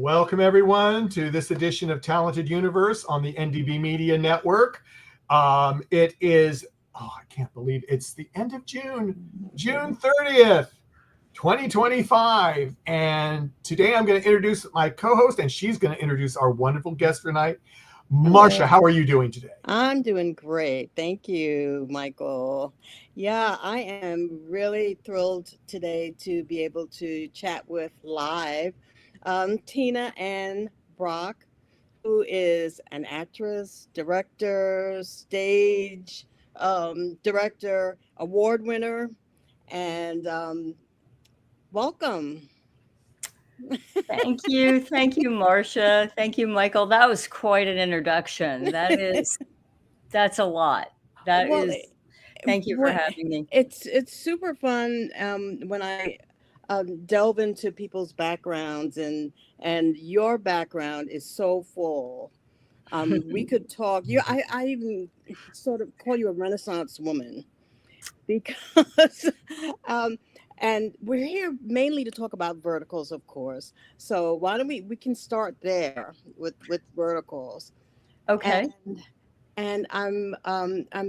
Welcome everyone to this edition of Talented Universe on the NDB Media Network. It is, I can't believe it's the end of June 30th, 2025. And today I'm going to introduce my co-host, and she's going to introduce our wonderful guest tonight. Marcia, how are you doing today? I'm doing great. Thank you, Michael. Yeah, I am really thrilled today to be able to chat with live Tina Ann Brock, who is an actress, director, stage director, award winner, and welcome. Thank you, Marcia. Thank you, Michael. That was quite an introduction. That's a lot. Thank you for having me. It's super fun when I delve into people's backgrounds, and your background is so full. We could talk. I even sort of call you a Renaissance woman because and we're here mainly to talk about verticals, of course. So why don't we can start there with verticals. Okay. And I'm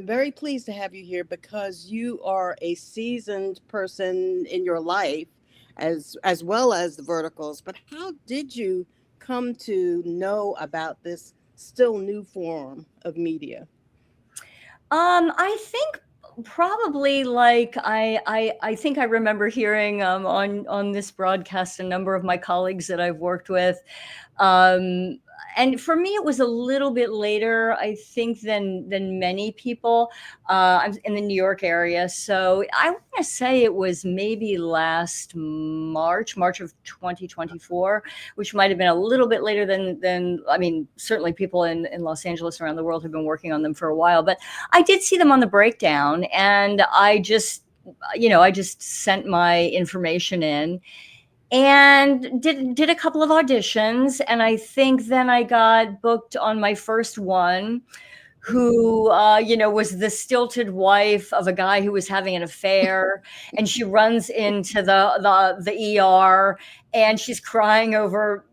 very pleased to have you here because you are a seasoned person in your life as well as the verticals. But how did you come to know about this still new form of media? I think probably like I think I remember hearing on this broadcast a number of my colleagues that I've worked with. And for me, it was a little bit later, I think, than many people. I'm in the New York area, so I want to say it was maybe last March of 2024, which might have been a little bit later than I mean, certainly people in Los Angeles around the world have been working on them for a while. But I did see them on the breakdown, and I just sent my information in and did a couple of auditions, and I think then I got booked on my first one, who was the stilted wife of a guy who was having an affair, and she runs into the ER, and she's crying over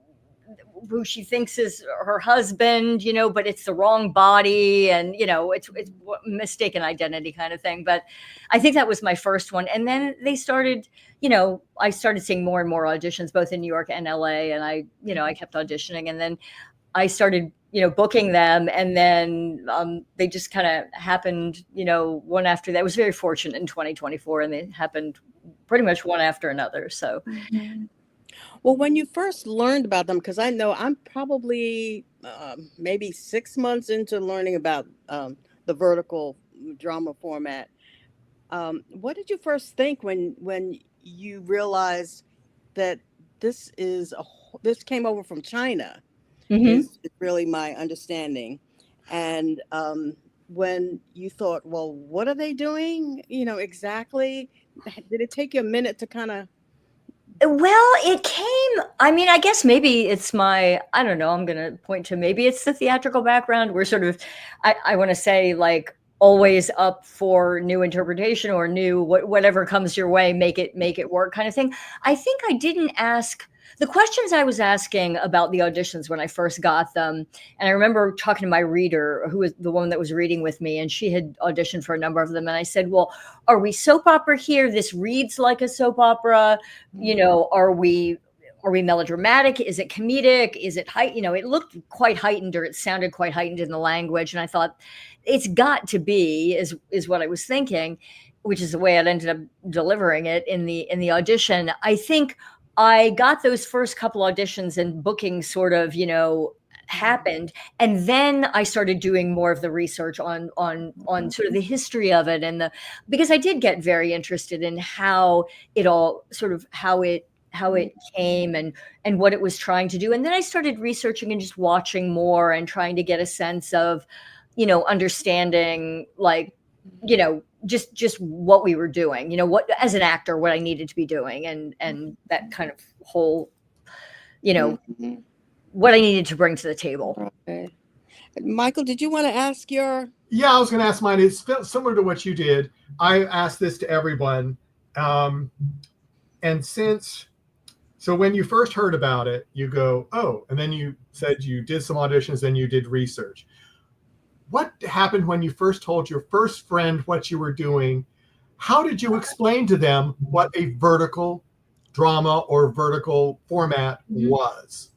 who she thinks is her husband, but it's the wrong body, and it's mistaken identity kind of thing. But I think that was my first one, and then they started. I started seeing more and more auditions, both in New York and LA, and I kept auditioning, and then I started, booking them, and then they just kind of happened, one after that. It was very fortunate in 2024, and they happened pretty much one after another. So. Mm-hmm. Well, when you first learned about them, because I know I'm probably maybe 6 months into learning about the vertical drama format. What did you first think when you realized that this came over from China? Mm-hmm. is really my understanding. And when you thought, well, what are they doing? Exactly. Did it take you a minute to kind of? Well, it came, I guess maybe it's I don't know, I'm going to point to maybe it's the theatrical background. We're sort of, I want to say, like, always up for new interpretation or new whatever comes your way, make it work kind of thing. I think I didn't ask the questions I was asking about the auditions when I first got them. And I remember talking to my reader, who was the woman that was reading with me, and she had auditioned for a number of them. And I said, well, are we soap opera here? This reads like a soap opera. Are we melodramatic? Is it comedic? Is it it looked quite heightened, or it sounded quite heightened in the language. And I thought, it's got to be, is what I was thinking, which is the way I ended up delivering it in the audition. I think I got those first couple auditions, and booking sort of, happened. And then I started doing more of the research on sort of the history of it, because I did get very interested in how it all sort of, how it came and what it was trying to do. And then I started researching and just watching more and trying to get a sense of, understanding, like, just what we were doing, what, as an actor, what I needed to be doing, and that kind of whole, mm-hmm. what I needed to bring to the table. Okay. Michael, did you want to ask your? Yeah, I was going to ask mine. It's similar to what you did. I asked this to everyone. And since So when you first heard about it, you go, oh, and then you said you did some auditions, then you did research. What happened when you first told your first friend what you were doing? How did you explain to them what a vertical drama or vertical format was?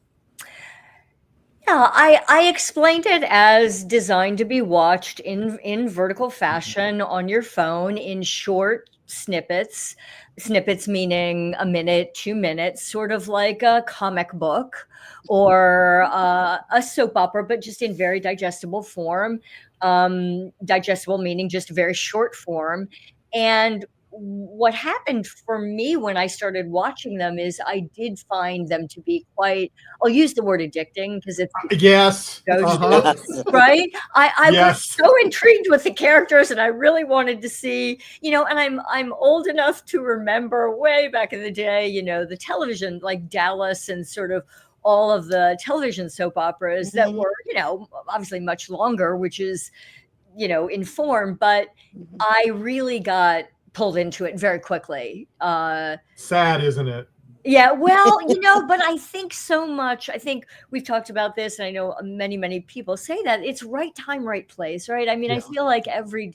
Yeah, I explained it as designed to be watched in vertical fashion on your phone in short snippets. Snippets meaning a minute, 2 minutes, sort of like a comic book or a soap opera, but just in very digestible form. Digestible meaning just very short form. And what happened for me when I started watching them is I did find them to be quite, I'll use the word addicting because it's Yes. go-to, right? I was Yes. so intrigued with the characters and I really wanted to see, and I'm old enough to remember way back in the day, the television, like Dallas and sort of all of the television soap operas that were, obviously much longer, which is, in form, but I really got pulled into it very quickly. Sad, isn't it? Yeah, well, but I think so much. I think we've talked about this, and I know many, many people say that it's right time, right place, right? I mean, I feel like every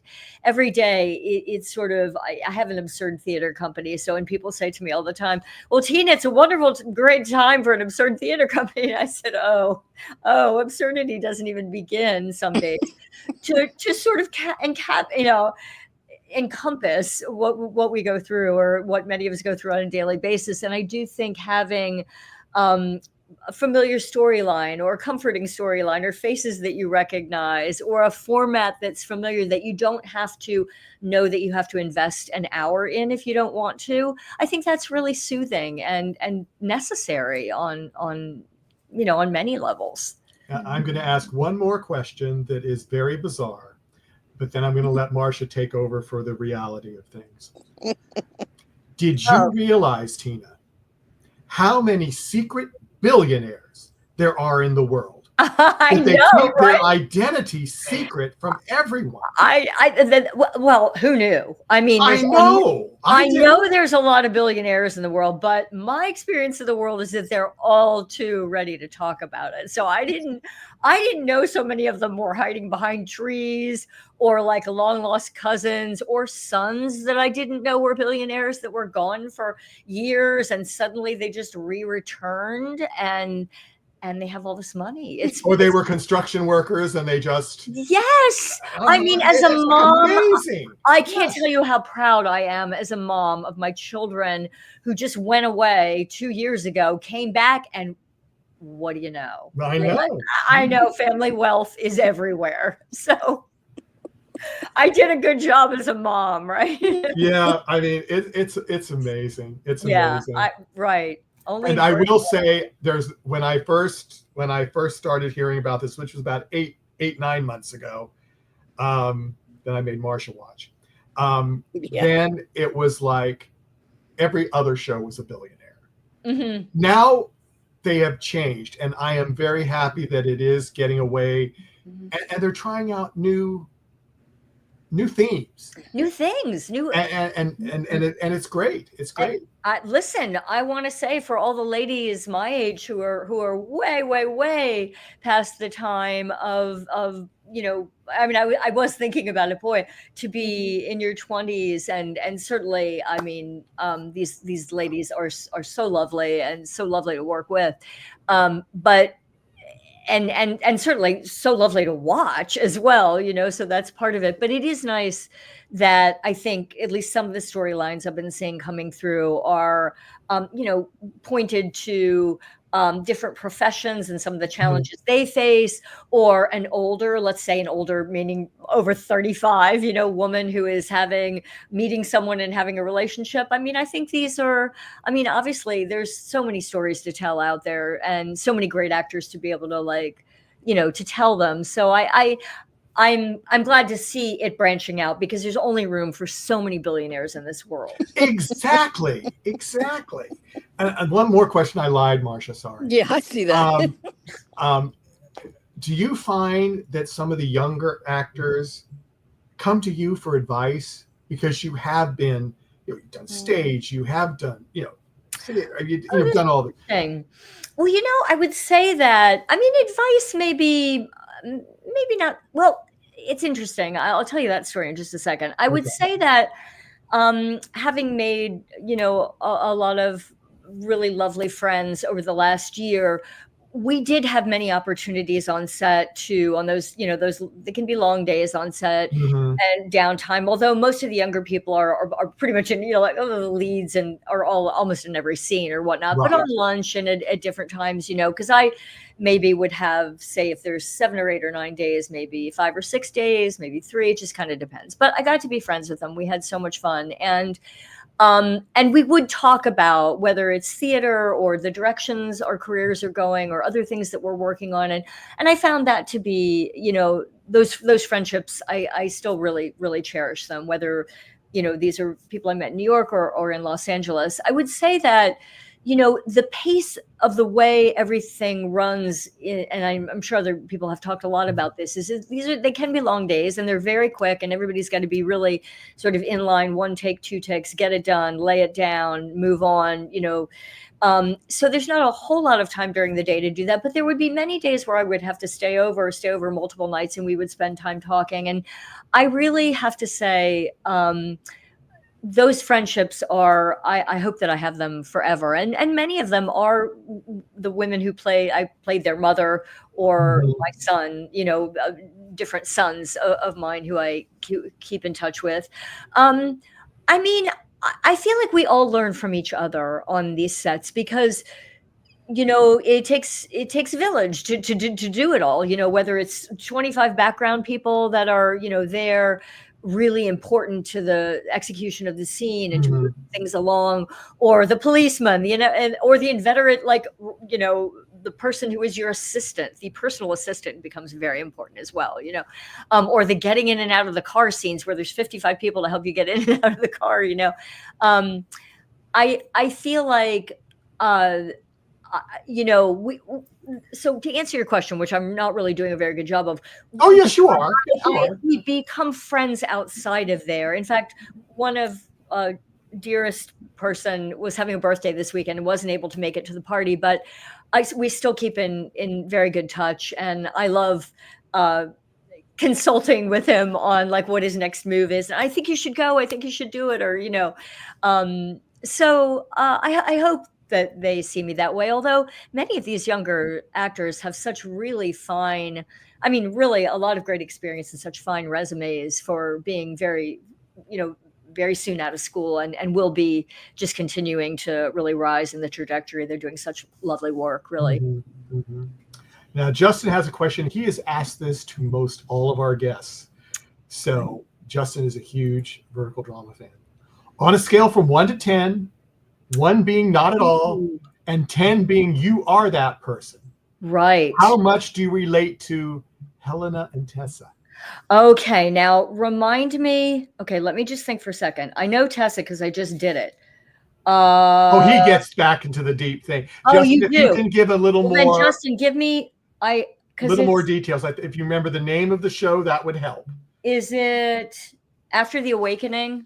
day it's sort of, I have an absurd theater company. So when people say to me all the time, well, Tina, it's a wonderful, great time for an absurd theater company. And I said, oh, absurdity doesn't even begin some days to sort of encompass what we go through or what many of us go through on a daily basis. And I do think having a familiar storyline or a comforting storyline or faces that you recognize or a format that's familiar that you don't have to know that you have to invest an hour in if you don't want to, I think that's really soothing and necessary on many levels. I'm going to ask one more question that is very bizarre, but then I'm going to let Marcia take over for the reality of things. Did you realize, Tina, how many secret billionaires there are in the world? I They know, keep right? their identity secret from everyone. Well, who knew? I mean, I know. I know there's a lot of billionaires in the world, but my experience of the world is that they're all too ready to talk about it. So I didn't know so many of them were hiding behind trees or like long lost cousins or sons that I didn't know were billionaires that were gone for years and suddenly they just re-returned and they have all this money. Or they were construction workers and they just... Yes. I mean, as a mom, amazing. I can't tell you how proud I am as a mom of my children who just went away 2 years ago, came back, and what do you know? I know family wealth is everywhere. So I did a good job as a mom, right? Yeah, I mean, it's amazing. It's amazing. Right. And I will say, when I first started hearing about this, which was about 9 months ago, then I made Marcia watch. Then it was like every other show was a billionaire. Mm-hmm. Now they have changed, and I am very happy that it is getting away, and they're trying out new themes, new things, and it's great. It's great. Listen, I want to say for all the ladies my age who are way, way, way past the time of I mean, I was thinking about it, boy, to be in your 20s and certainly, I mean, these ladies are so lovely and so lovely to work with, but. And certainly so lovely to watch as well, so that's part of it. But it is nice that I think at least some of the storylines I've been seeing coming through are, pointed to different professions and some of the challenges they face, or let's say an older, meaning over 35, woman who is meeting someone and having a relationship. I mean, I think obviously there's so many stories to tell out there and so many great actors to be able to to tell them. So I'm glad to see it branching out because there's only room for so many billionaires in this world. Exactly. And one more question. I lied, Marcia. Sorry. Yeah, I see that. Do you find that some of the younger actors come to you for advice because you have been, you've done stage, you have done, You've done all the thing. Well, I would say that, advice maybe not. Well, it's interesting. I'll tell you that story in just a second. I would say that having made, a lot of really lovely friends over the last year, we did have many opportunities on set on those, they can be long days on set and downtime. Although most of the younger people are pretty much in, the leads and are all almost in every scene or whatnot, but on lunch and at different times, because I maybe would have, say, if there's 7 or 8 or 9 days, maybe 5 or 6 days, maybe 3, it just kind of depends. But I got to be friends with them. We had so much fun. And we would talk about whether it's theater or the directions our careers are going or other things that we're working on. And I found that to be, those friendships, I still really, really cherish them, whether, these are people I met in New York or in Los Angeles. I would say that, the pace of the way everything runs, and I'm sure other people have talked a lot about this, they can be long days and they're very quick and everybody's got to be really sort of in line, 1 take, 2 takes, get it done, lay it down, move on, so there's not a whole lot of time during the day to do that, but there would be many days where I would have to stay over multiple nights and we would spend time talking. And I really have to say, those friendships are, I hope that I have them forever. And many of them are the women I played their mother or my son, different sons of mine who I keep in touch with. I feel like we all learn from each other on these sets because, it takes a village to do it all, whether it's 25 background people that are, there really important to the execution of the scene and to move things along, or the policeman, or the inveterate, the person who is your assistant, the personal assistant becomes very important as well, or the getting in and out of the car scenes where there's 55 people to help you get in and out of the car, I feel like, so to answer your question, which I'm not really doing a very good job of. Oh, yes, you are. We become friends outside of there. In fact, one of dearest person was having a birthday this weekend and wasn't able to make it to the party, but we still keep in very good touch. And I love consulting with him on what his next move is. And I think you should go. I think you should do it. Or, so I hope that they see me that way. Although many of these younger actors have such really fine, really a lot of great experience and such fine resumes for being very, very soon out of school and will be just continuing to really rise in the trajectory. They're doing such lovely work, really. Now, Justin has a question. He has asked this to most all of our guests. So Justin is a huge vertical drama fan. On a scale from 1 to 10, 1 being not at all, and 10 being you are that person. Right. How much do you relate to Helena and Tessa? Okay, now remind me. Okay, let me just think for a second. I know Tessa because I just did it. He gets back into the deep thing. Justin, you if do. You can give a little more. Then Justin, give me little more details. Like if you remember the name of the show, that would help. Is it After the Awakening?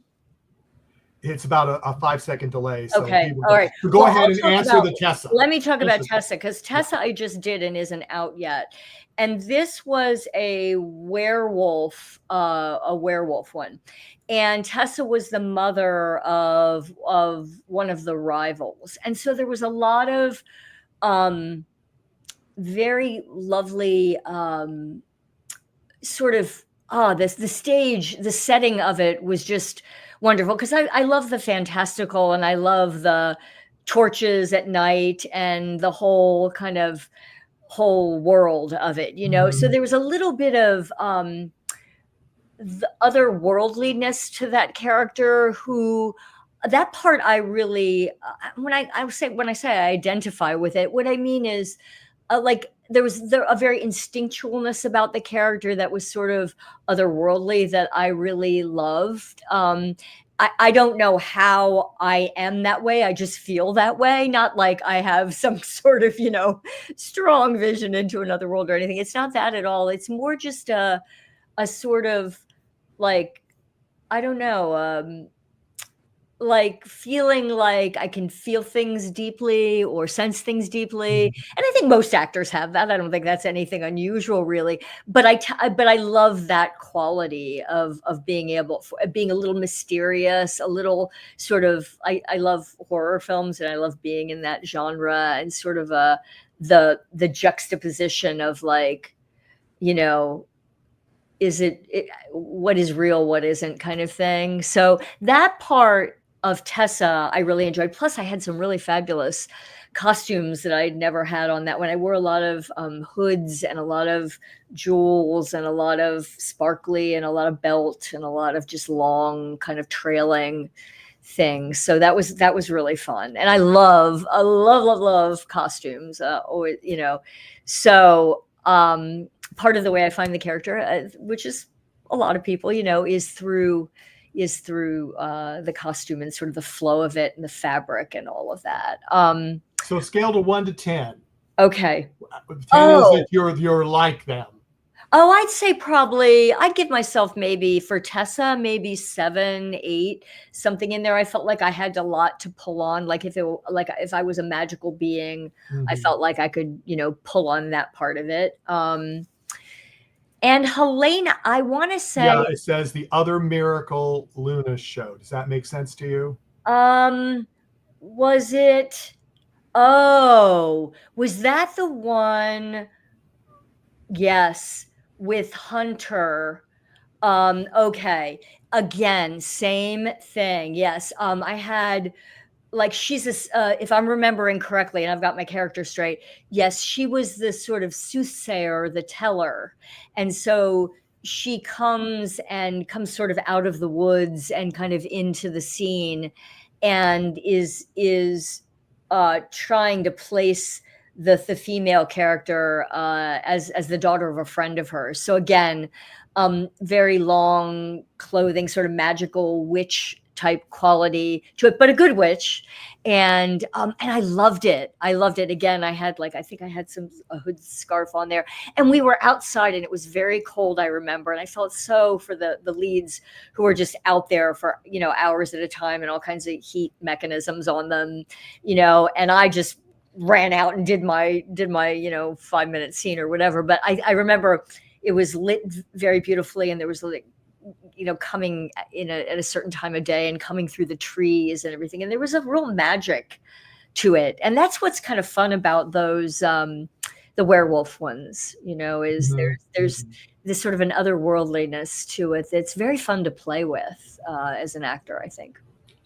It's about a 5-second delay. So okay. All right. So go ahead and answer the Tessa. Let me talk about Tessa because Tessa I just did and isn't out yet. And this was a werewolf one. And Tessa was the mother of one of the rivals. And so there was a lot of very lovely sort of the stage, the setting of it was just wonderful because I love the fantastical and I love the torches at night and the whole world of it, So there was a little bit of the otherworldliness to that character that part I really when I say I identify with it, what I mean is there was a very instinctualness about the character that was sort of otherworldly that I really loved. I don't know how I am that way. I just feel that way. Not like I have some sort of, strong vision into another world or anything. It's not that at all. It's more just a sort of I don't know, like feeling like I can feel things deeply or sense things deeply. And I think most actors have that. I don't think that's anything unusual really, but I love that quality of being being a little mysterious, a little sort of, I love horror films and I love being in that genre, and sort of the juxtaposition of like, you know, what is real, what isn't, kind of thing. So that part of Tessa I really enjoyed. Plus I had some really fabulous costumes that I'd never had on that one. I wore a lot of hoods and a lot of jewels and a lot of sparkly and a lot of belt and a lot of just long kind of trailing things. So that was really fun. And I love costumes. Always, you know. So part of the way I find the character, which is a lot of people, you know, is through the costume and sort of the flow of it and the fabric and all of that. So scale to 1 to 10. Okay. 10 is that you're like them. Oh, I'd say probably, I'd give myself maybe for Tessa, maybe 7, 8, something in there. I felt like I had a lot to pull on. Like if I was a magical being, I felt like I could, you know, pull on that part of it. And Helena, I want to say, yeah, it says the other miracle Luna showed. Does that make sense to you? Was it? Oh, was that the one? Yes, with Hunter. Okay. Again, same thing. Yes. I had, like, she's a, if I'm remembering correctly, and I've got my character straight, yes, she was the sort of soothsayer, the teller. And so she comes sort of out of the woods and kind of into the scene, and is trying to place the female character as the daughter of a friend of hers. So again, very long clothing, sort of magical witch type quality to it, but a good witch. And I loved it. I loved it. Again, I had I think I had a hood scarf on there, and we were outside and it was very cold, I remember. And I felt so for the leads who were just out there for, you know, hours at a time and all kinds of heat mechanisms on them, you know, and I just ran out and did my, you know, 5-minute scene or whatever. But I remember it was lit very beautifully, and there was, like, you know, coming in at a certain time of day and coming through the trees and everything. And there was a real magic to it. And that's what's kind of fun about those, the werewolf ones, you know, is there's this sort of an otherworldliness to it that's very fun to play with as an actor, I think.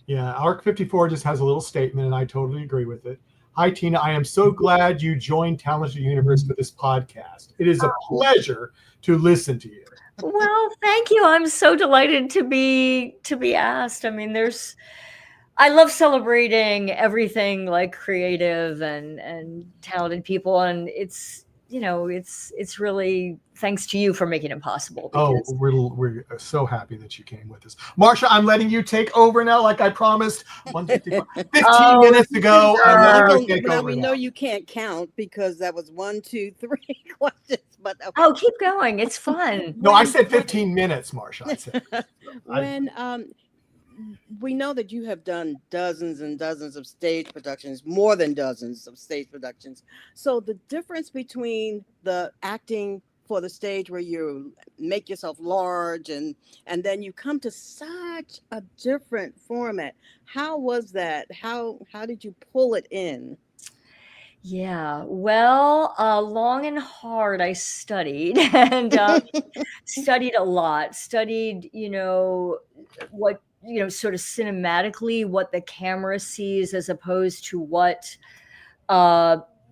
Yeah, ARC 54 just has a little statement, and I totally agree with it. Hi, Tina. I am so glad you joined Talented Universe for this podcast. It is a pleasure to listen to you. Well, thank you. I'm so delighted to be asked. I mean, I love celebrating everything like creative and talented people, and it's, you know, it's really thanks to you for making it possible. Oh, we're so happy that you came with us. Marsha, I'm letting you take over now, like I promised. 15 minutes ago. I'm letting you take over we now. know you can't count because that was 1, 2, 3 questions. But okay. Oh, keep going. It's fun. No, I said 15 minutes, Marsha. I said. When we know that you have done dozens and dozens of stage productions, more than dozens of stage productions. So the difference between the acting for the stage, where you make yourself large and then you come to such a different format. How was that? How did you pull it in? Yeah, well, long and hard I studied and studied a lot. Studied, you know, what, you know, sort of cinematically what the camera sees as opposed to what,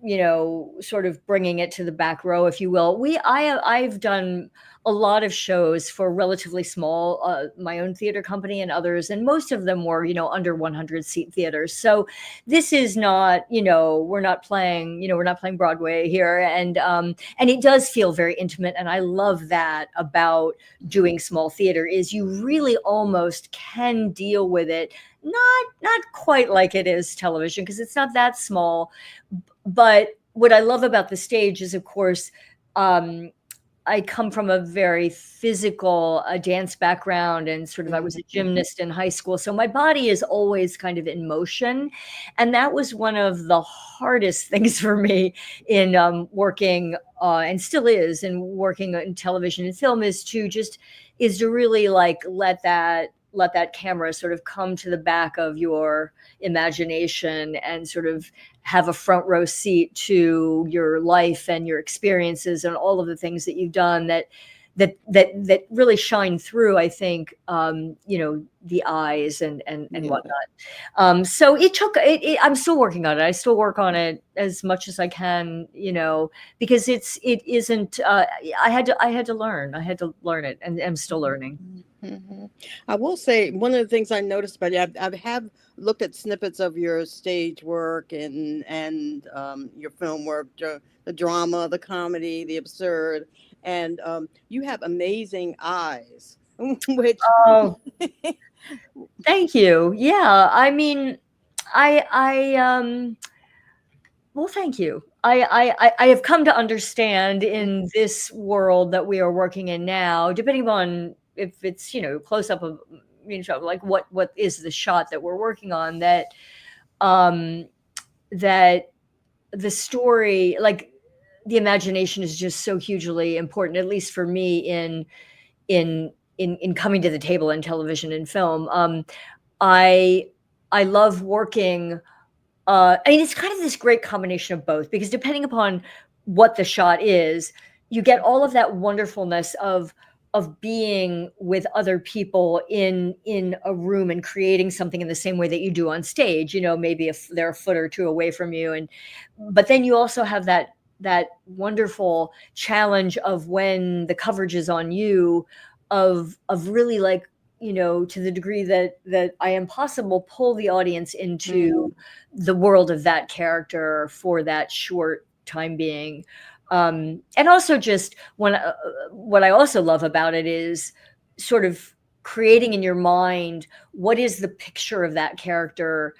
you know, sort of bringing it to the back row, if you will. I've done a lot of shows for relatively small, my own theater company and others, and most of them were, you know, under 100 seat theaters. So this is not, you know, we're not playing Broadway here, and it does feel very intimate, and I love that about doing small theater is you really almost can deal with it, not quite like it is television because it's not that small. But what I love about the stage is, of course, I come from a very physical dance background, and sort of I was a gymnast in high school. So my body is always kind of in motion. And that was one of the hardest things for me in working, and still is, in working in television and film, is to really like let that camera sort of come to the back of your imagination and sort of have a front row seat to your life and your experiences and all of the things that you've done that really shine through, I think, the eyes and whatnot. So it took, I'm still working on it. I still work on it as much as I can, because it isn't, I had to learn it, and I'm still learning. Mm-hmm. I will say one of the things I noticed about you, I have looked at snippets of your stage work and your film work, the drama, the comedy, the absurd, and you have amazing eyes, which Oh, thank you. Yeah, I mean, I well, thank you. I have come to understand in this world that we are working in now, depending on if it's, close up of, like what is the shot that we're working on, that that the story, like the imagination, is just so hugely important, at least for me, in coming to the table in television and film. I love working. I mean, it's kind of this great combination of both, because depending upon what the shot is, you get all of that wonderfulness of being with other people in a room and creating something in the same way that you do on stage. Maybe if they're a foot or two away from you, but then you also have that wonderful challenge of when the coverage is on you, of really, like, to the degree that I am possible, pull the audience into the world of that character for that short time being. And also just what I also love about it is sort of creating in your mind, what is the picture of that character?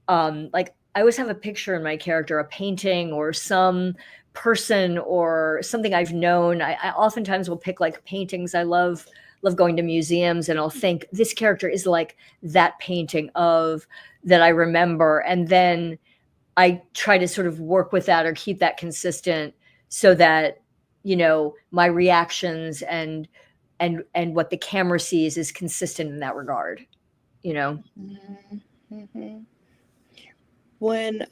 Like, I always have a picture in my character, a painting or some person or something I've known. I oftentimes will pick like paintings. I love going to museums, and I'll think this character is like that painting of that I remember. And then I try to sort of work with that or keep that consistent, so that, my reactions and what the camera sees is consistent in that regard, Mm-hmm. When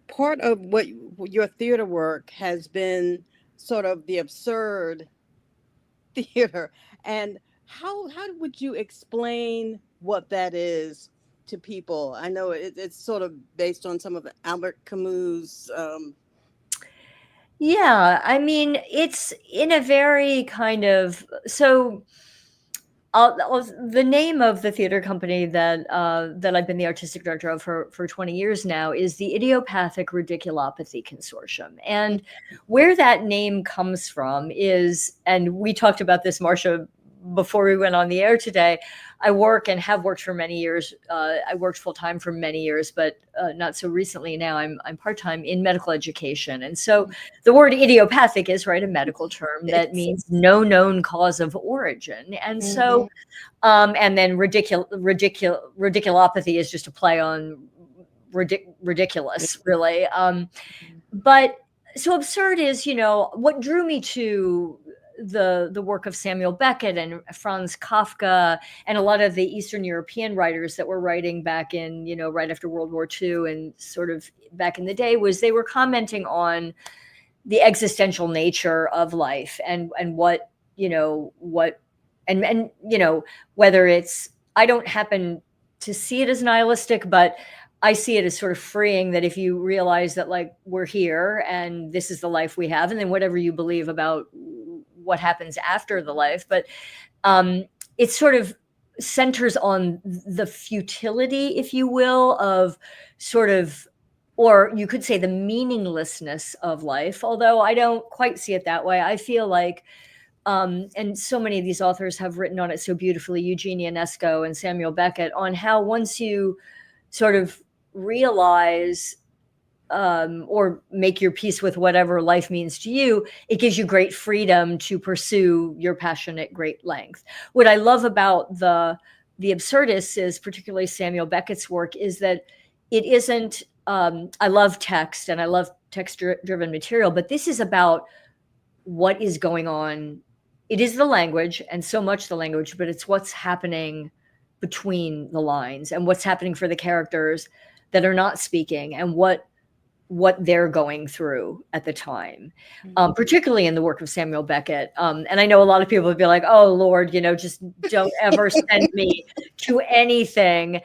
part of what your theater work has been sort of the absurd theater, and how would you explain what that is to people? I know it's sort of based on some of Albert Camus. Yeah, I mean, it's in a very kind of, so the name of the theater company that I've been the artistic director of for 20 years now is the Idiopathic Ridiculopathy Consortium. And where that name comes from is, and we talked about this, Marcia, before we went on the air today, I work and have worked for many years. I worked full time for many years, but not so recently. Now I'm part time in medical education, and so the word idiopathic is, right, a medical term that means no known cause of origin, and so and then ridiculopathy is just a play on ridiculous, really. But so absurd is, what drew me to the work of Samuel Beckett and Franz Kafka and a lot of the Eastern European writers that were writing back in, right after World War II and sort of back in the day, was they were commenting on the existential nature of life and what, and whether it's, I don't happen to see it as nihilistic, but I see it as sort of freeing, that if you realize that, like, we're here and this is the life we have, and then whatever you believe about what happens after the life, but it sort of centers on the futility, if you will, of sort of, or you could say the meaninglessness of life, although I don't quite see it that way. I feel like, and so many of these authors have written on it so beautifully, Eugene Ionesco and Samuel Beckett, on how once you sort of realize or make your peace with whatever life means to you, it gives you great freedom to pursue your passion at great length. What I love about the absurdists is, particularly Samuel Beckett's work, is that it isn't, I love text and I love text-driven material, but this is about what is going on. It is the language, and so much the language, but it's what's happening between the lines and what's happening for the characters that are not speaking, and what they're going through at the time, particularly in the work of Samuel Beckett. And I know a lot of people would be like, oh, Lord, just don't ever send me to anything.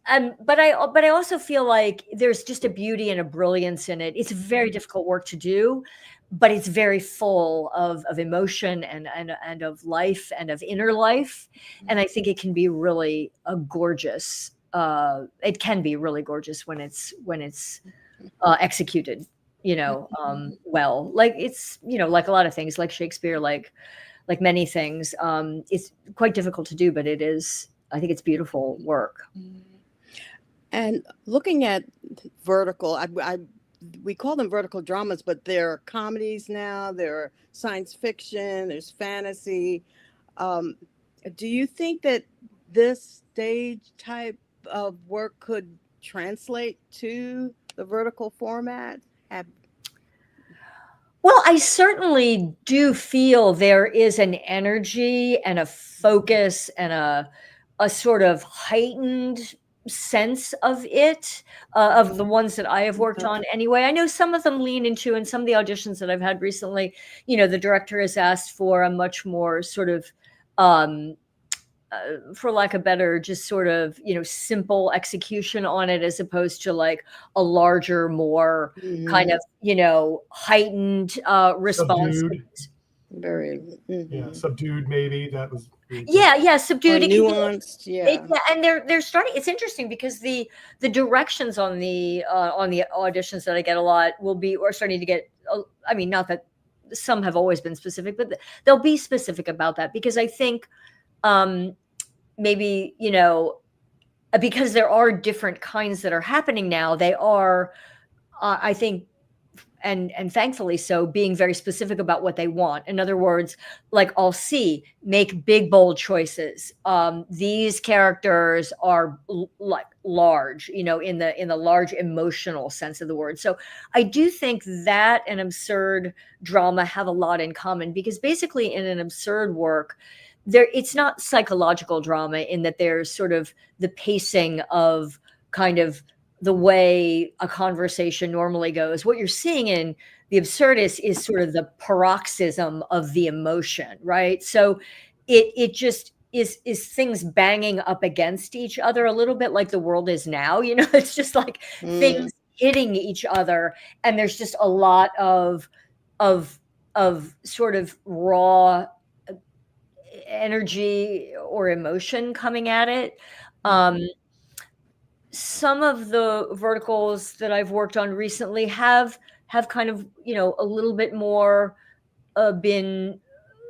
But I also feel like there's just a beauty and a brilliance in it. It's very difficult work to do, but it's very full of emotion and of life and of inner life. And I think it can be really a gorgeous, it can be really gorgeous when it's executed, well. Like it's, like a lot of things, like Shakespeare, like many things, it's quite difficult to do, but it is, I think it's beautiful work. And looking at vertical, we call them vertical dramas, but they're comedies now, they're science fiction, there's fantasy. Do you think that this stage type of work could translate to the vertical format? Well, I certainly do feel there is an energy and a focus and a sort of heightened sense of it, of the ones that I have worked on anyway. I know some of them lean into, and some of the auditions that I've had recently, the director has asked for a much more sort of, for lack of better, just sort of, simple execution on it, as opposed to like a larger, more kind of, heightened response. Subdued. Very Subdued, maybe. That was subdued, nuanced. And they're starting. It's interesting because the directions on the auditions that I get a lot are starting to get. I mean, not that some have always been specific, but they'll be specific about that, because I think maybe because there are different kinds that are happening now. They are, I think, and thankfully so, being very specific about what they want. In other words, like I'll make big, bold choices. These characters are like large, in the large emotional sense of the word. So I do think that and absurd drama have a lot in common, because basically in an absurd work, it's not psychological drama in that there's sort of the pacing of kind of the way a conversation normally goes. What you're seeing in the absurdist is sort of the paroxysm of the emotion, right? So it just is things banging up against each other, a little bit like the world is now. It's just like things hitting each other, and there's just a lot of sort of raw energy or emotion coming at it. Some of the verticals that I've worked on recently have kind of, a little bit more been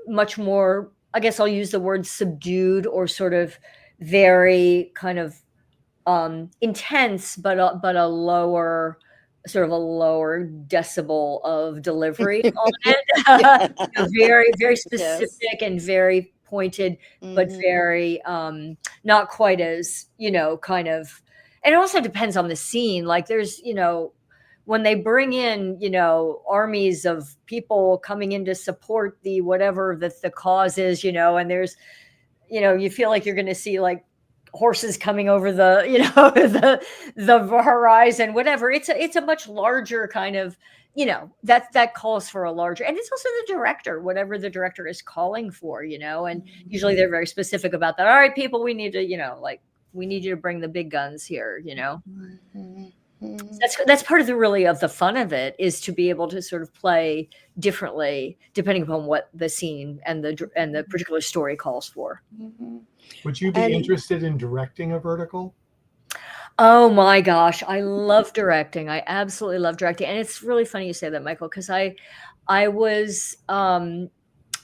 much more, I guess I'll use the word subdued, or sort of very kind of intense, but a lower decibel of delivery on it. Very, very specific and very pointed, but very not quite as, kind of. And it also depends on the scene. Like there's, when they bring in, armies of people coming in to support the whatever the cause is, and there's, you feel like you're going to see like horses coming over the, the horizon, whatever. It's a much larger kind of, that calls for a larger, and it's also the director, whatever the director is calling for, and usually they're very specific about that. All right, people, we need to, we need you to bring the big guns here, That's part of the fun of it, is to be able to sort of play differently depending upon what the scene and the particular story calls for. Would you be interested in directing a vertical? Oh my gosh, I love directing. I absolutely love directing, and it's really funny you say that, Michael, because I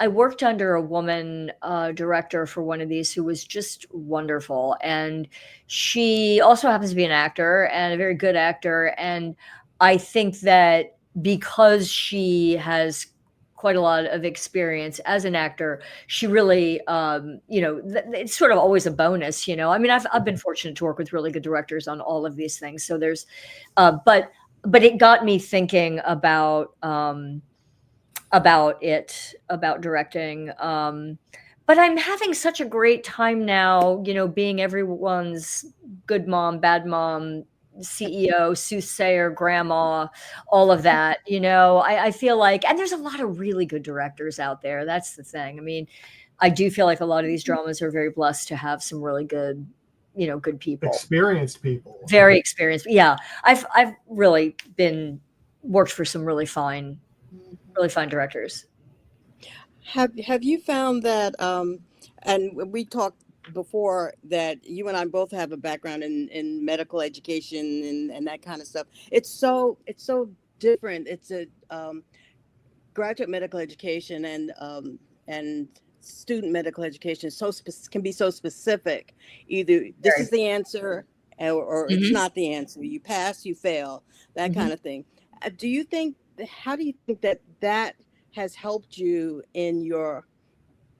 worked under a woman director for one of these who was just wonderful. And she also happens to be an actor, and a very good actor. And I think that because she has quite a lot of experience as an actor, she really, it's sort of always a bonus, I mean, I've been fortunate to work with really good directors on all of these things. So there's, but it got me thinking about directing. But I'm having such a great time now, being everyone's good mom, bad mom, CEO, soothsayer, grandma, all of that. I feel like, and there's a lot of really good directors out there. That's the thing. I mean, I do feel like a lot of these dramas are very blessed to have some really good, good people, experienced people, very experienced. Yeah, I've really worked for some really fine directors. Have you found that, and we talked before, that you and I both have a background in medical education and that kind of stuff. It's so different. It's a graduate medical education and student medical education can be so specific. Either this is the answer or it's not the answer. You pass, you fail, that kind of thing. How do you think that has helped you in your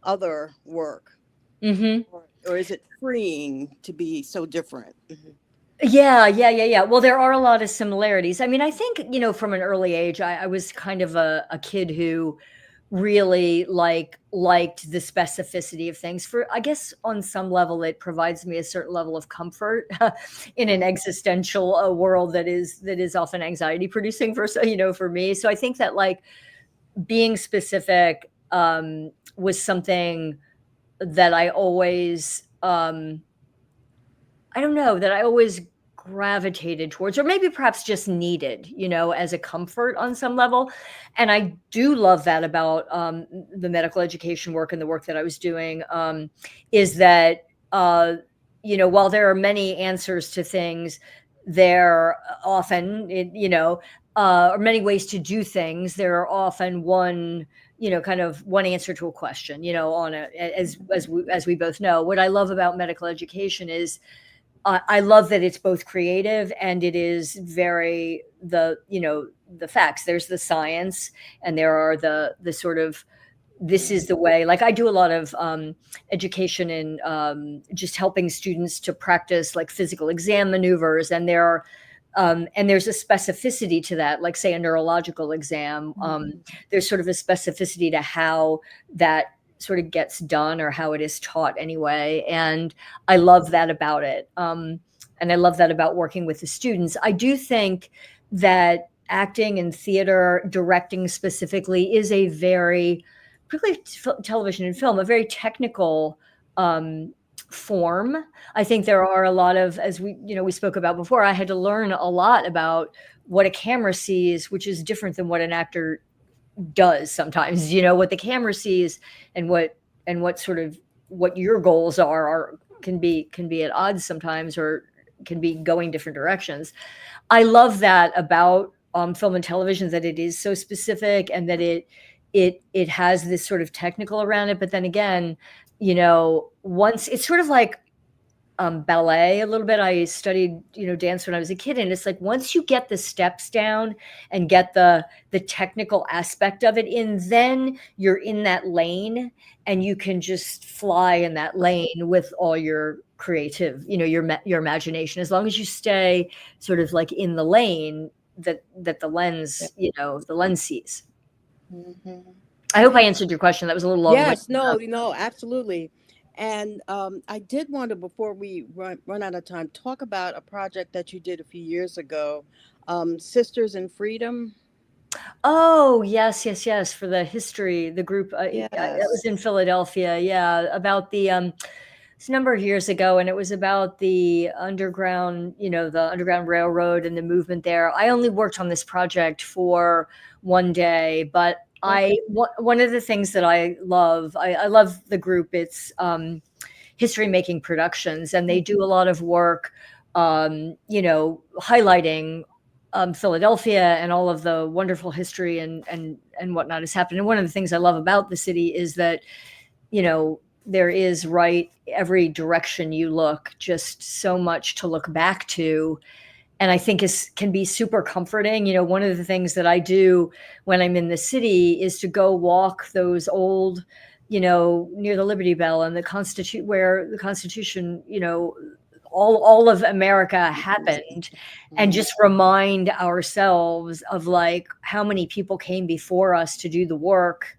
other work? Or is it freeing to be so different? Yeah. Well, there are a lot of similarities. I mean, I think, from an early age, I was kind of a kid who really liked the specificity of things. For, I guess, on some level, it provides me a certain level of comfort in an existential world that is often anxiety producing for me. So I think that, like, being specific was something that I always, that I always gravitated towards, or maybe perhaps just needed, as a comfort on some level. And I do love that about the medical education work and the work that I was doing, is that, while there are many answers to things, there often, or many ways to do things, there are often one answer to a question, as we both know. What I love about medical education is I love that it's both creative and it is very the facts. There's the science and there are the sort of, this is the way. Like, I do a lot of education in just helping students to practice, like, physical exam maneuvers, and there's a specificity to that, like, say, a neurological exam. There's sort of a specificity to how that sort of gets done, or how it is taught anyway. And I love that about it. And I love that about working with the students. I do think that acting and theater, directing specifically, is a very, particularly television and film, a very technical form. I think there are a lot of, as we spoke about before, I had to learn a lot about what a camera sees, which is different than what an actor does sometimes. What the camera sees and what sort of what your goals are can be at odds sometimes, or can be going different directions. I love that about film and television, that it is so specific and that it has this sort of technical around it. But then again, once it's sort of like ballet a little bit. I studied, dance when I was a kid. And it's like, once you get the steps down and get the technical aspect of it in, then you're in that lane and you can just fly in that lane with all your creative, your imagination, as long as you stay sort of like in the lane that the lens, the lens sees. I hope I answered your question. That was a little long. Yes, no, absolutely. And I did want to, before we run out of time, talk about a project that you did a few years ago, Sisters in Freedom. Oh, yes. For the history, the group, it was in Philadelphia. Yeah, about it's a number of years ago, and it was about the underground, the Underground Railroad and the movement there. I only worked on this project for one day, but one of the things that I love the group. It's History Making Productions, and they do a lot of work, highlighting Philadelphia and all of the wonderful history and whatnot has happened. And one of the things I love about the city is that, there is, right, every direction you look, just so much to look back to. and I think can be super comforting. You know, one of the things that I do when I'm in the city is to go walk those old, you know, near the Liberty Bell and where the Constitution, you know, all of America happened, and just remind ourselves of like how many people came before us to do the work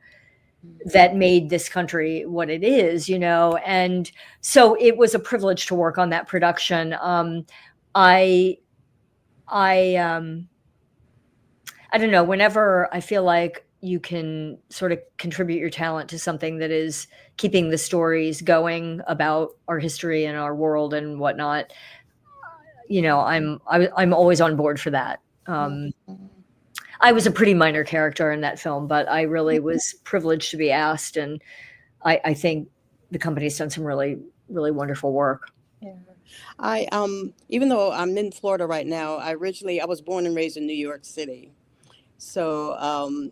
that made this country what it is, you know. And so it was a privilege to work on that production. I don't know, whenever I feel like you can sort of contribute your talent to something that is keeping the stories going about our history and our world and whatnot, you know, I'm always on board for that. I was a pretty minor character in that film, but I really was privileged to be asked, and I think the company's done some really, really wonderful work. Yeah. I even though I'm in Florida right now, I was born and raised in New York City. So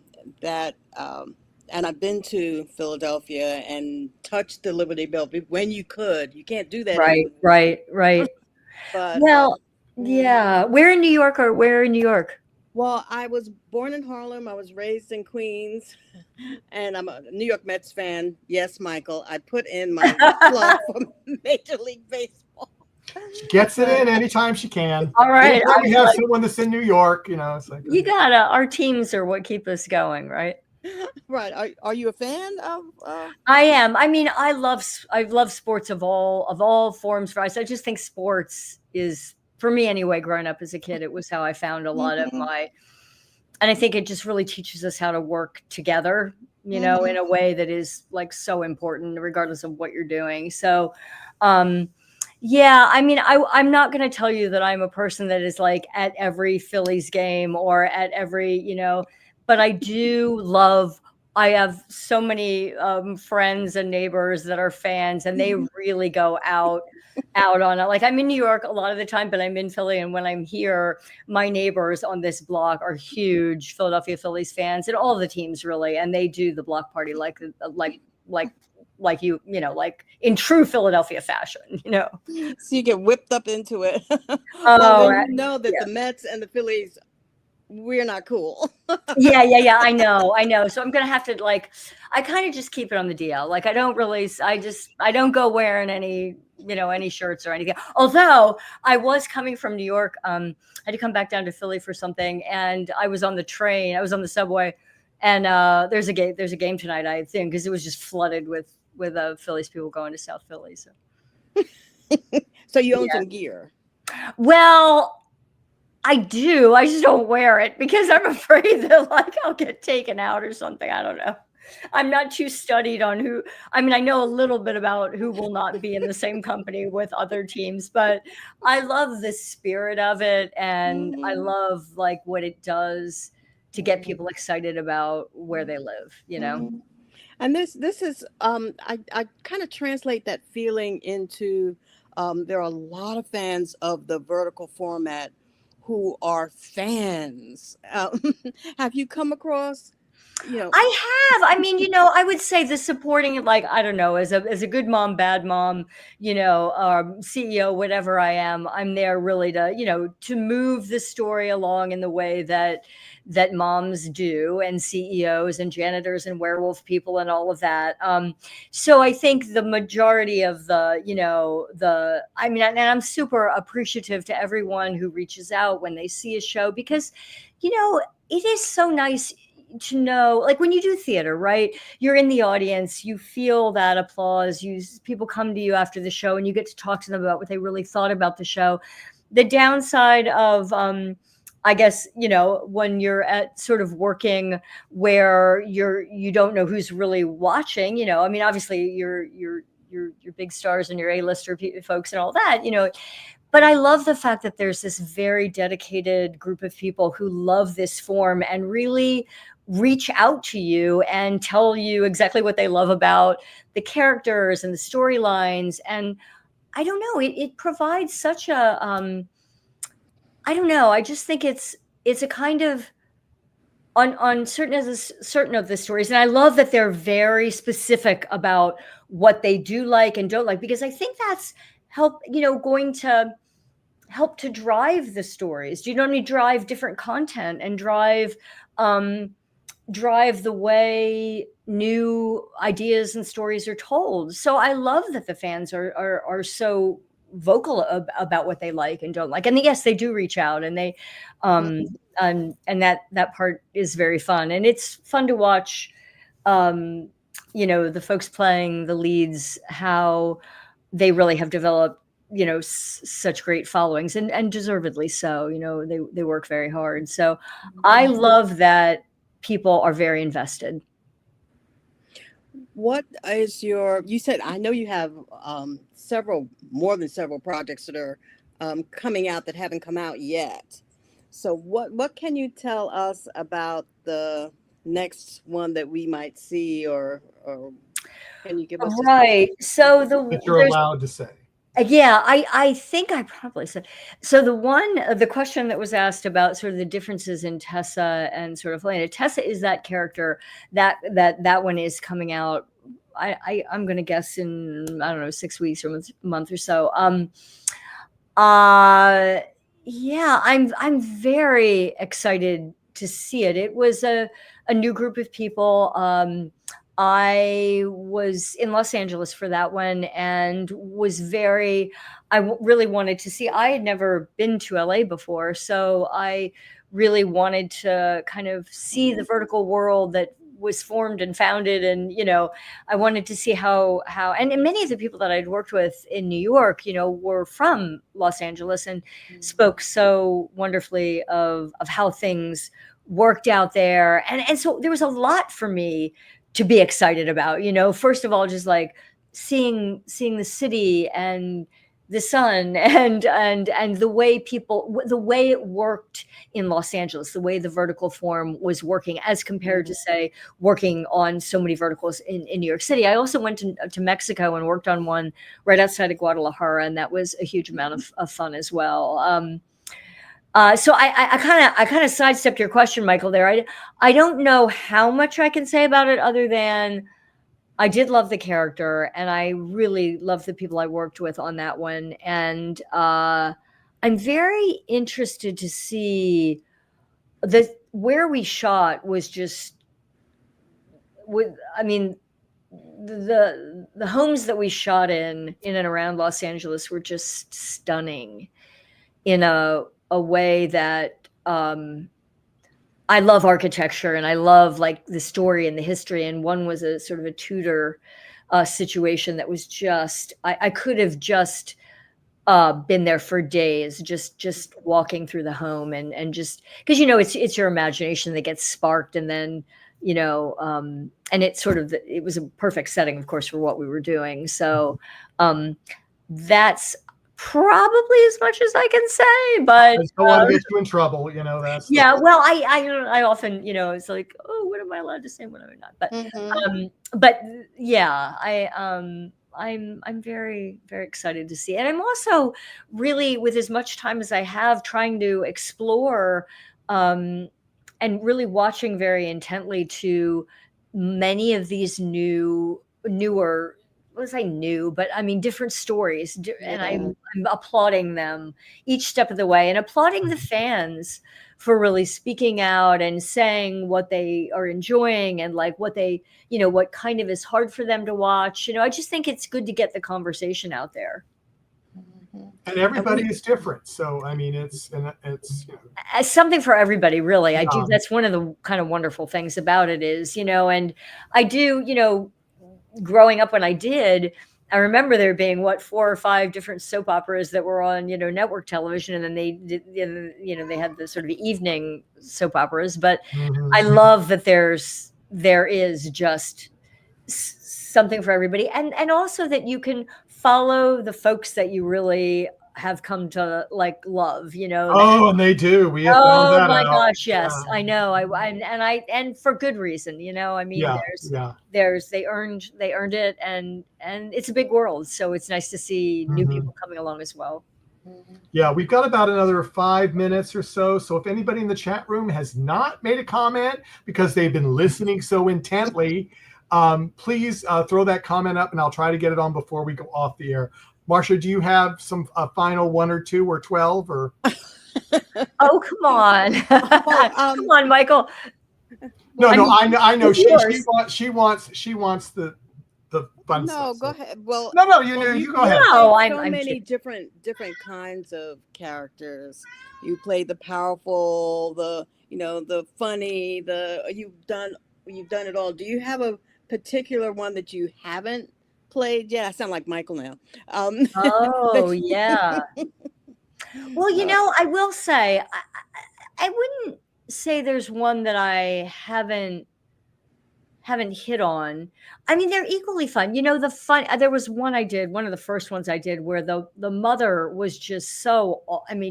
and I've been to Philadelphia and touched the Liberty Bell when you could. You can't do that Right, anymore. right. But Well, yeah. Where in New York? Well, I was born in Harlem. I was raised in Queens, and I'm a New York Mets fan. Yes, Michael, I put in my plug for Major League Baseball. She gets it in anytime she can. All right. Anytime we have someone that's in New York, you know, it's like you gotta. Our teams are what keep us going, right? Right. Are you a fan of? I am. I mean, I love sports of all forms. For us, I just think sports is, for me anyway. Growing up as a kid, it was how I found a lot of my. And I think it just really teaches us how to work together, you know, in a way that is like so important, regardless of what you're doing. So, yeah, I mean, I'm not going to tell you that I'm a person that is like at every Phillies game or at every, you know, but I do love. I have so many friends and neighbors that are fans, and they really go out on it. Like, I'm in New York a lot of the time, but I'm in Philly, and when I'm here, my neighbors on this block are huge Philadelphia Phillies fans, and all the teams really, and they do the block party like you know, like in true Philadelphia fashion, you know. So you get whipped up into it. Oh, you know that the Mets and the Phillies, we're not cool. Yeah. I know. So I'm going to have to, like, I kind of just keep it on the DL. Like, I don't go wearing any, you know, any shirts or anything. Although I was coming from New York, I had to come back down to Philly for something. And I was on the subway, and there's a game tonight, I think, because it was just flooded with Phillies people going to South Philly. So, so you own some gear. Well, I do. I just don't wear it because I'm afraid that, like, I'll get taken out or something. I don't know. I'm not too studied on who. I mean, I know a little bit about who will not be in the same company with other teams, but I love the spirit of it, and I love like what it does to get people excited about where they live, you know. And this is I kind of translate that feeling into there are a lot of fans of the vertical format who are fans. Have you come across, you know? I have. I mean, you know, I would say the supporting, like, I don't know, as a good mom, bad mom, you know, CEO, whatever I am, I'm there really to, you know, to move the story along in the way that moms do, and CEOs and janitors and werewolf people and all of that. So I think the majority of the, you know, I mean, and I'm super appreciative to everyone who reaches out when they see a show, because, you know, it is so nice to know, like, when you do theater, right? You're in the audience, you feel that applause, people come to you after the show and you get to talk to them about what they really thought about the show. The downside of, I guess, you know, when you're at sort of working where you don't know who's really watching, you know, I mean, obviously your big stars and your A-lister folks and all that, you know, but I love the fact that there's this very dedicated group of people who love this form and really reach out to you and tell you exactly what they love about the characters and the storylines. And I don't know, it provides such a, I don't know, I just think it's a kind of, on certain of the stories. And I love that they're very specific about what they do like and don't like, because I think that's going to help to drive the stories. Do you know what I mean? Drive different content and drive the way new ideas and stories are told. So I love that the fans are so vocal about what they like and don't like. And yes, they do reach out, and they and that part is very fun. And it's fun to watch the folks playing the leads, how they really have developed such great followings, and deservedly so. They work very hard. So I love that people are very invested. What is you said, I know you have more than several projects that are coming out that haven't come out yet. So what can you tell us about the next one that we might see, or can you give us right? So that you're allowed to say. Yeah, I think I probably said. So the question that was asked about sort of the differences in Tessa and sort of Helena. Tessa is that character that one is coming out. I'm going to guess in, I don't know, 6 weeks or a month or so. Yeah, I'm very excited to see it. It was a new group of people. I was in Los Angeles for that one, and really wanted to see. I had never been to LA before, so I really wanted to kind of see the vertical world that was formed and founded. And, I wanted to see how, and many of the people that I'd worked with in New York, were from Los Angeles and spoke so wonderfully of how things worked out there. And so there was a lot for me to be excited about. First of all, just like seeing the city and the sun and the way it worked in Los Angeles, the way the vertical form was working as compared to, say, working on so many verticals in New York City. I also went to Mexico and worked on one right outside of Guadalajara, and that was a huge amount of fun as well. So I kind of sidestepped your question, Michael, there. I don't know how much I can say about it, other than I did love the character, and I really loved the people I worked with on that one. And I'm very interested to see where we shot was just the homes that we shot in and around Los Angeles were just stunning in a way that I love architecture, and I love like the story and the history. And one was a sort of a Tudor situation that was just, I could have just been there for days, just walking through the home, and just because it's your imagination that gets sparked, and then and it's sort of it was a perfect setting, of course, for what we were doing. So that's probably as much as I can say, but I don't want to get you in trouble, that's well, I often, it's like, oh, what am I allowed to say, what am I not? But yeah, I'm very, very excited to see it. And I'm also really, with as much time as I have, trying to explore and really watching very intently to many of these newer, let's say new, but I mean different stories, and I'm applauding them each step of the way, and applauding the fans for really speaking out and saying what they are enjoying, and like what they, what kind of is hard for them to watch. I just think it's good to get the conversation out there. And everybody is different, so I mean, it's something for everybody, really. I do. That's one of the kind of wonderful things about it is, and I do, growing up when I did, I remember there being 4 or 5 different soap operas that were on, network television, and then they did, they had the sort of evening soap operas. But I love that there is just something for everybody, and also that you can follow the folks that you really have come to like love, and they do. We have found that out. Gosh, yes, I know. And for good reason, I mean, they earned it, and it's a big world, so it's nice to see new people coming along as well. Yeah, we've got about another 5 minutes or so. So if anybody in the chat room has not made a comment because they've been listening so intently, please throw that comment up, and I'll try to get it on before we go off the air. Marcia, do you have a final 1 or 2 or 12 or? Oh, come on. Come on, Michael. No, I know. She wants the fun stuff. No, go ahead. Well, no, you go ahead. No, so many different kinds of characters. You play the powerful, the funny, you've done it all. Do you have a particular one that you haven't played yet? I sound like Michael now. Oh, yeah. Well, I will say, I wouldn't say there's one that I haven't hit on. I mean, they're equally fun. There was one of the first ones I did where the mother was just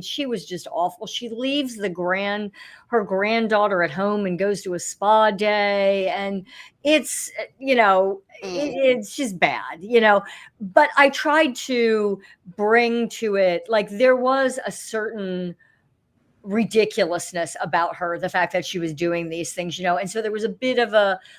she was just awful. She leaves her granddaughter at home and goes to a spa day. And it's, it's just bad, but I tried to bring to it, like, there was a certain ridiculousness about her, the fact that she was doing these things, and so there was a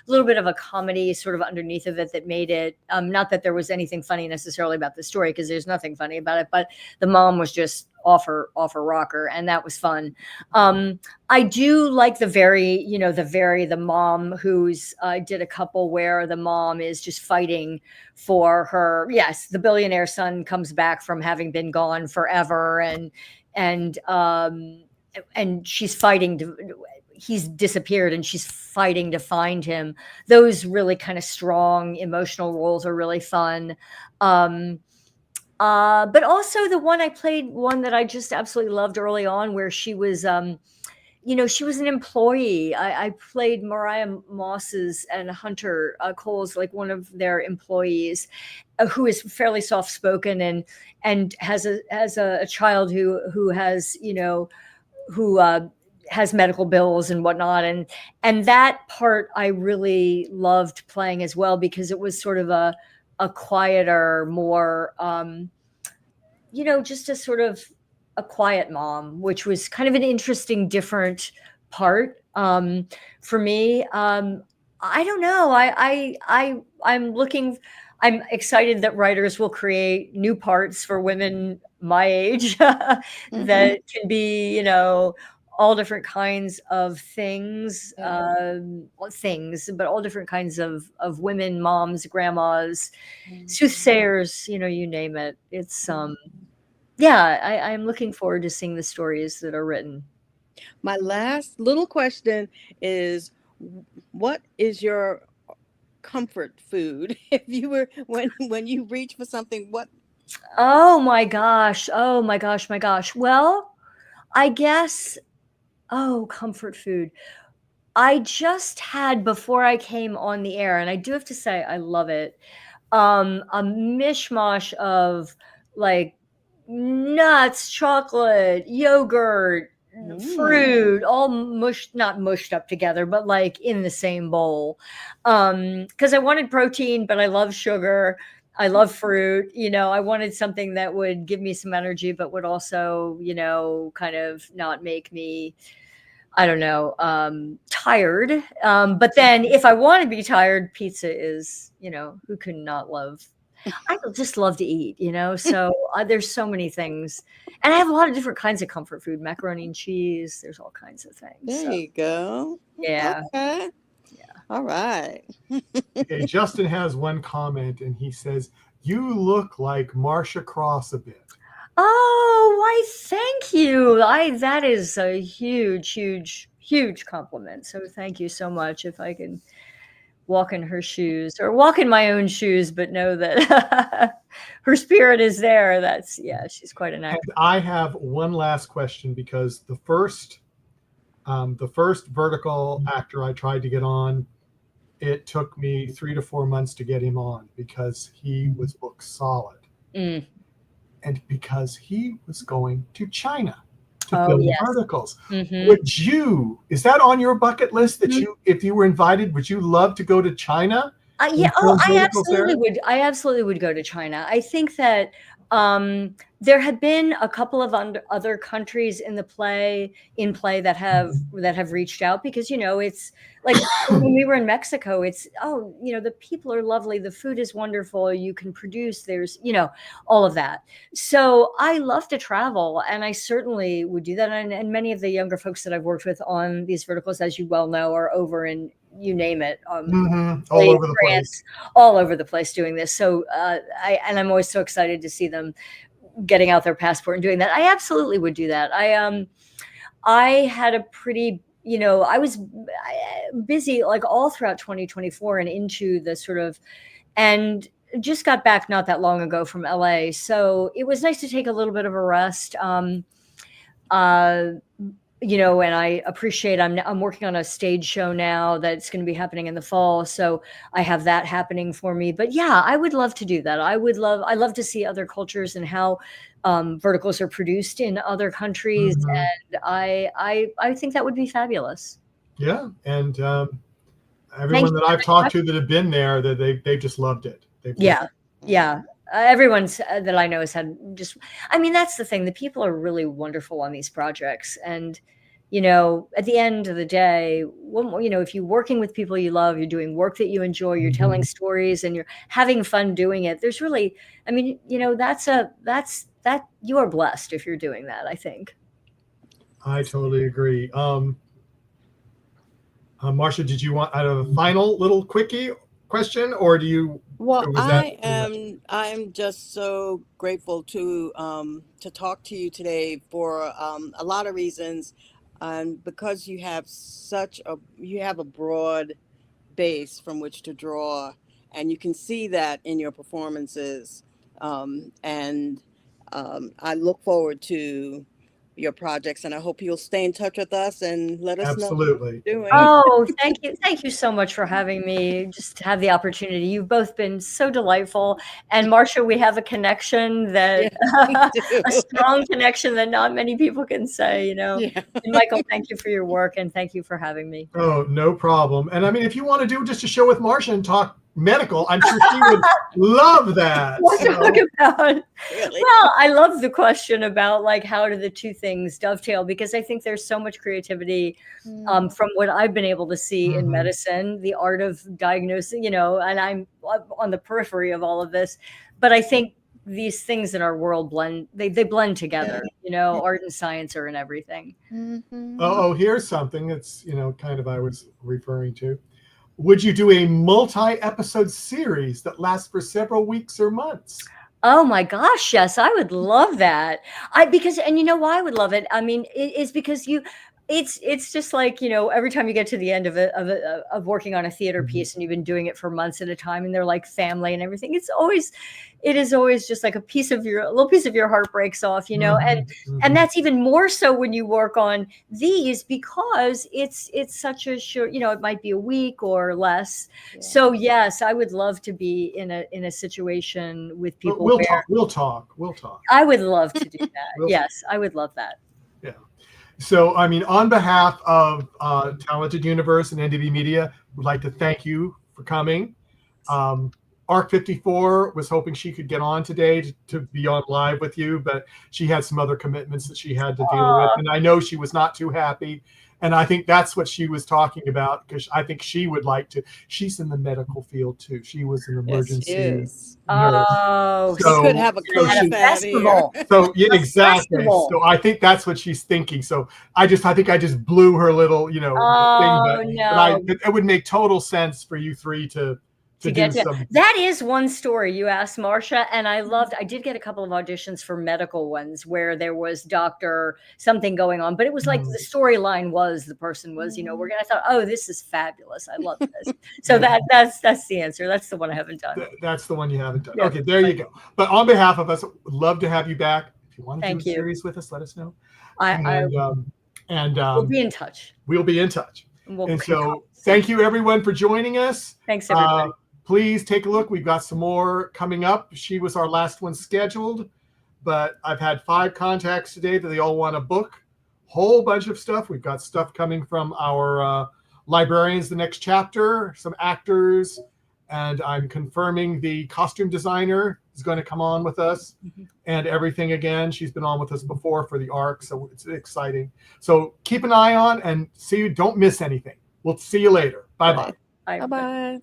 little bit of a comedy sort of underneath of it that made it, not that there was anything funny necessarily about the story, because there's nothing funny about it, but the mom was just off her rocker, and that was fun. I do like the mom who's, I did a couple where the mom is just fighting for her. Yes, the billionaire son comes back from having been gone forever, and she's he's disappeared and she's fighting to find him. Those really kind of strong emotional roles are really fun. But also the one I played, one that I just absolutely loved early on, where she was, she was an employee. I played Mariah Moss's and Hunter Cole's, like, one of their employees, who is fairly soft-spoken and has a child who has, who has medical bills and whatnot. And that part I really loved playing as well, because it was sort of a quieter, more, just a sort of a quiet mom, which was kind of an interesting, different part for me. I don't know. I'm excited that writers will create new parts for women my age that can be, all different kinds of things, but all different kinds of women, moms, grandmas, soothsayers, you name it. It's, I'm looking forward to seeing the stories that are written. My last little question is, what is your comfort food? If you were, when you reach for something, what? Oh my gosh. Well, I guess, comfort food. I just had, before I came on the air, and I do have to say I love it, a mishmash of, like, nuts, chocolate, yogurt, fruit, all not mushed up together, but like in the same bowl. Because I wanted protein, but I love sugar. I love fruit. I wanted something that would give me some energy, but would also, kind of not make me, I don't know, tired. But then if I want to be tired, pizza is, who can not love? I just love to eat, so there's so many things. And I have a lot of different kinds of comfort food, macaroni and cheese. There's all kinds of things. There you go. Yeah. Okay. Yeah. All right. Okay, Justin has one comment, and he says, "You look like Marcia Cross a bit." Oh, why, thank you. That is a huge, huge, huge compliment. So thank you so much. If I can walk in her shoes, or walk in my own shoes, but know that her spirit is there. She's quite an actor. I have one last question, because the first vertical actor I tried to get on, it took me 3 to 4 months to get him on, because he was booked solid. And because he was going to China to film articles. Is that on your bucket list, that if you were invited, would you love to go to China? I absolutely would. I absolutely would go to China. I think that There had been a couple of other countries in play that have reached out, because, you know, it's like when we were in Mexico, it's, oh, you know, the people are lovely, the food is wonderful, you can produce, there's, you know, all of that. So I love to travel, and I certainly would do that. And many of the younger folks that I've worked with on these verticals, as you well know, are over in, you name it, all over the place, all over the place doing this. So I'm always so excited to see them getting out their passport and doing that. I absolutely would do that. I had a pretty, you know, I was busy like all throughout 2024 and into the sort of, and just got back not that long ago from LA. So it was nice to take a little bit of a rest. You know, and I appreciate, I'm working on a stage show now that's going to be happening in the fall. So I have that happening for me. But yeah, I would love to do that. I love to see other cultures and how verticals are produced in other countries. And I think that would be fabulous. Yeah. And everyone that I've talked to that have been there, that they just loved it. Yeah. Everyone that I know has had just, I mean, that's the thing. The people are really wonderful on these projects. And, you know, at the end of the day, you know, if you're working with people you love, you're doing work that you enjoy, you're telling stories and you're having fun doing it, there's really, I mean, you know, that you are blessed if you're doing that, I think. I totally agree. Marcia, did you want a final little quickie question, or do you? Well, I am just so grateful to talk to you today for a lot of reasons, because you have a broad base from which to draw, and you can see that in your performances, and I look forward to your projects, and I hope you'll stay in touch with us and let us know what you're doing. Oh, thank you so much for having me. Just to have the opportunity. You've both been so delightful. And Marcia, we have a connection that a strong connection that not many people can say, you know. And Michael, thank you for your work, and thank you for having me. Oh, no problem. And I mean, if you want to do just a show with Marcia and talk medical, I'm sure she would love that. Talk about. Really? Well, I love the question about like how do the two things dovetail, because I think there's so much creativity from what I've been able to see in medicine, the art of diagnosing, you know, and I'm on the periphery of all of this, but I think these things in our world blend, they blend together, you know, art and science are in everything. Oh, here's something that's, you know, kind of I was referring to. Would you do a multi-episode series that lasts for several weeks or months? Oh my gosh, yes, I would love that. Because you know why I would love it? I mean, it's because it's just like, you know, every time you get to the end of working on a theater piece and you've been doing it for months at a time and they're like family and everything, it is always just like a little piece of your heart breaks off, you know, and that's even more so when you work on these, because it's such a short, you know, it might be a week or less. So yes, I would love to be in a situation with people. We'll talk. I would love to do that. Yes, I would love that. Yeah. So, I mean, on behalf of Talented Universe and NDB Media, we'd like to thank you for coming. ARC 54 was hoping she could get on today to be on live with you, but she had some other commitments that she had to deal with. And I know she was not too happy. And I think that's what she was talking about, because I think she would like to. She's in the medical field too. She was an emergency nurse. Oh, so we could have a festival. So yeah, exactly. So I think that's what she's thinking. So I think I just blew her little, you know, thing. But it would make total sense for you three to get to. That is one story you asked Marcia, and I did get a couple of auditions for medical ones where there was doctor something going on, but it was like the storyline was the person was, you know, I thought, oh, this is fabulous, I love this. So that's the answer. That's the one I haven't done. That's the one you haven't done. Yeah. Okay, there you go. But on behalf of us, we'd love to have you back. If you want to do a series with us, let us know. We'll be in touch. We'll be in touch. And so thank you everyone for joining us. Thanks everybody. Please take a look. We've got some more coming up. She was our last one scheduled, but I've had 5 contacts today that they all want to book. Whole bunch of stuff. We've got stuff coming from our librarians, the next chapter, some actors, and I'm confirming the costume designer. is going to come on with us, Mm-hmm. and everything again. She's been on with us before for the arc, so it's exciting. So keep an eye on and see. Don't miss anything. We'll see you later. Bye bye. Bye. Bye bye.